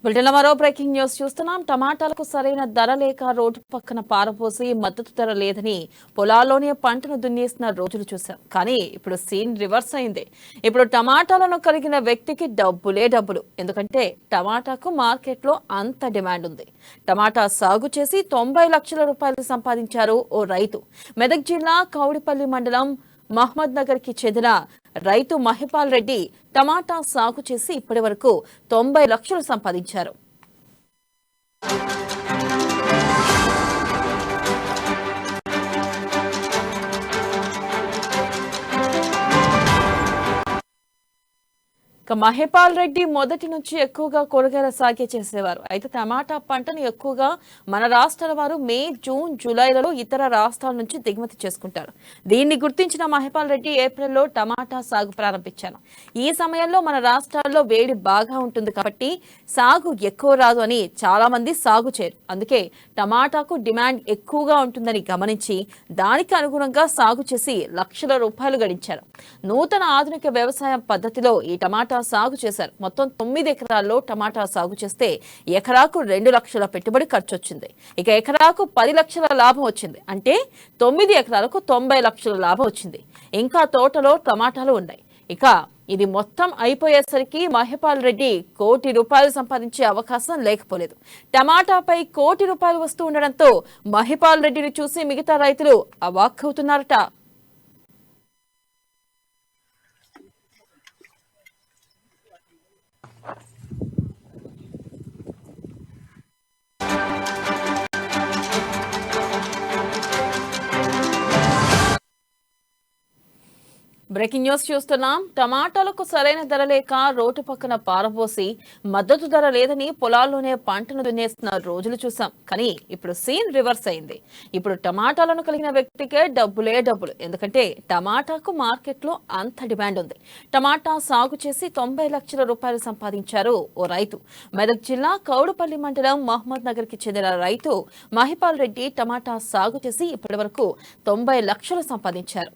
బులెటిన్లో మరో breaking news చూస్తున్నాం. టమాటాలకు సరైన ధర లేక రోడ్డు పక్కన పారపోసి మద్దతు ధర లేదని పొలాల్లోనే పంటను దున్నేసిన రోజులు చూశాం. కానీ ఇప్పుడు సీన్ రివర్స్ అయింది. ఇప్పుడు టమాటాలను కలిగిన వ్యక్తికి డబ్బులే డబ్బులు. ఎందుకంటే టమాటాకు మార్కెట్లో అంత డిమాండ్ ఉంది. టమాటా సాగు చేసి 90 లక్షల రూపాయలు సంపాదించారు ఓ రైతు. మెదక్ జిల్లా కౌడిపల్లి మండలం మహమ్మద్ నగర్ కి చెందిన రైతు మహిపాల్ రెడ్డి టమాటా సాగు చేసి ఇప్పటి వరకు 90 లక్షలు సంపాదించారు. మహిపాల్ రెడ్డి మొదటి నుంచి ఎక్కువగా కూరగాయల సాగే చేసేవారు. అయితే టమాటా పంటను ఎక్కువగా మన రాష్ట్రాల వారు మే, జూన్, జూలైలలో ఇతర రాష్ట్రాల నుంచి దిగుమతి చేసుకుంటారు. దీన్ని గుర్తించిన మహిపాల్ రెడ్డి ఏప్రిల్లో టమాటా సాగు ప్రారంభించారు. ఈ సమయంలో మన రాష్ట్రాల్లో వేడి బాగా ఉంటుంది కాబట్టి సాగు ఎక్కువ రాదు అని చాలా మంది సాగు చేయరు. అందుకే టమాటాకు డిమాండ్ ఎక్కువగా ఉంటుందని గమనించి దానికి అనుగుణంగా సాగు చేసి లక్షల రూపాయలు గడించారు. నూతన ఆధునిక వ్యవసాయం పద్ధతిలో ఈ టమాటా సాగు చేశారు. మొత్తం 9 ఎకరాల్లో టమాటా సాగు చేస్తే ఎకరాకు 2 లక్షల పెట్టుబడి ఖర్చు వచ్చింది. ఇక ఎకరాకు 10 లక్షల లాభం వచ్చింది. అంటే 9 ఎకరాలకు 90 లక్షల లాభం వచ్చింది. ఇంకా తోటలో టమాటాలు ఉన్నాయి. ఇక ఇది మొత్తం అయిపోయేసరికి మహిపాల్ రెడ్డి ₹1 కోటి సంపాదించే అవకాశం లేకపోలేదు. టమాటాపై ₹1 కోటి వస్తూ ఉండడంతో మహిపాల్ రెడ్డిని చూసి మిగతా రైతులు అవాక్కవుతున్నారట. బ్రేకింగ్ న్యూస్ చూస్తున్నాం. టమాటాలకు సరైన ధర లేక రోడ్డు పక్కన పారబోసి మద్దతు ధర లేదని పొలాల్లోనే పంటను దున్నేస్తున్న రోజులు చూసాం. కానీ ఇప్పుడు సీన్ రివర్స్ అయింది. ఇప్పుడు టమాటాలను కలిగిన వ్యక్తికే డబ్బులే డబ్బులు. ఎందుకంటే టమాటాకు మార్కెట్లో అంత డిమాండ్ ఉంది. టమాటా సాగు చేసి 90 లక్షల రూపాయలు సంపాదించారు ఓ రైతు. మెదక్ జిల్లా కౌడుపల్లి మండలం మహమ్మద్ నగర్ కి చెందిన రైతు మహిపాల్ రెడ్డి టమాటా సాగు చేసి ఇప్పటి వరకు 90 లక్షలు సంపాదించారు.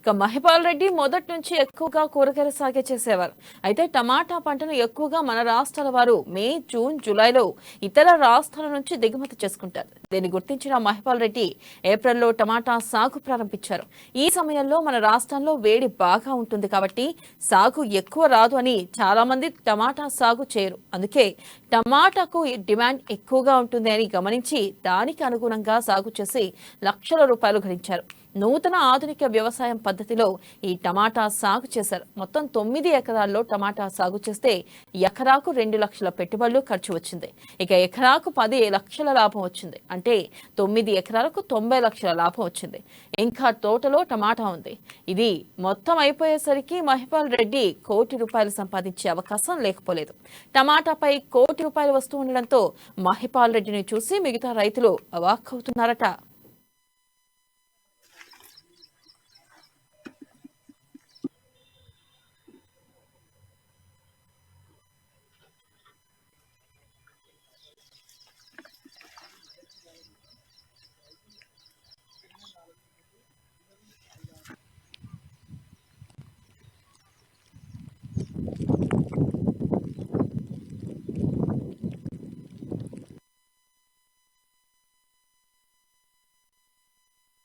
ఇక మహిపాల్ రెడ్డి మొదటి నుంచి ఎక్కువగా కూరగాయల సాగే చేసేవారు. అయితే టమాటా పంటను ఎక్కువగా మన రాష్ట్రాల వారు మే, జూన్, జూలైలో ఇతర రాష్ట్రాల నుంచి దిగుమతి చేసుకుంటారు. దీన్ని గుర్తించిన మహిపాల్ రెడ్డి ఏప్రిల్లో టమాటా సాగు ప్రారంభించారు. ఈ సమయంలో మన రాష్ట్రంలో వేడి బాగా ఉంటుంది కాబట్టి సాగు ఎక్కువ రాదు అని చాలా మంది టమాటా సాగు చేయరు. అందుకే టమాటాకు డిమాండ్ ఎక్కువగా ఉంటుంది అని గమనించి దానికి అనుగుణంగా సాగు చేసి లక్షల రూపాయలు గడించారు. నూతన ఆధునిక వ్యవసాయం పద్ధతిలో ఈ టమాటా సాగు చేశారు. మొత్తం 9 ఎకరాల్లో టమాటా సాగు చేస్తే ఎకరాకు 2 లక్షల పెట్టుబడులు ఖర్చు వచ్చింది. ఇక ఎకరాకు 10 లక్షల లాభం వచ్చింది. అంటే 9 ఎకరాలకు 90 లక్షల లాభం వచ్చింది. ఇంకా తోటలో టమాటా ఉంది. ఇది మొత్తం అయిపోయేసరికి మహిపాల్ రెడ్డి ₹1 కోటి సంపాదించే అవకాశం లేకపోలేదు. టమాటాపై ₹1 కోటి వస్తూ ఉండడంతో మహిపాల్ రెడ్డిని చూసి మిగతా రైతులు అవాక్కవుతున్నారట.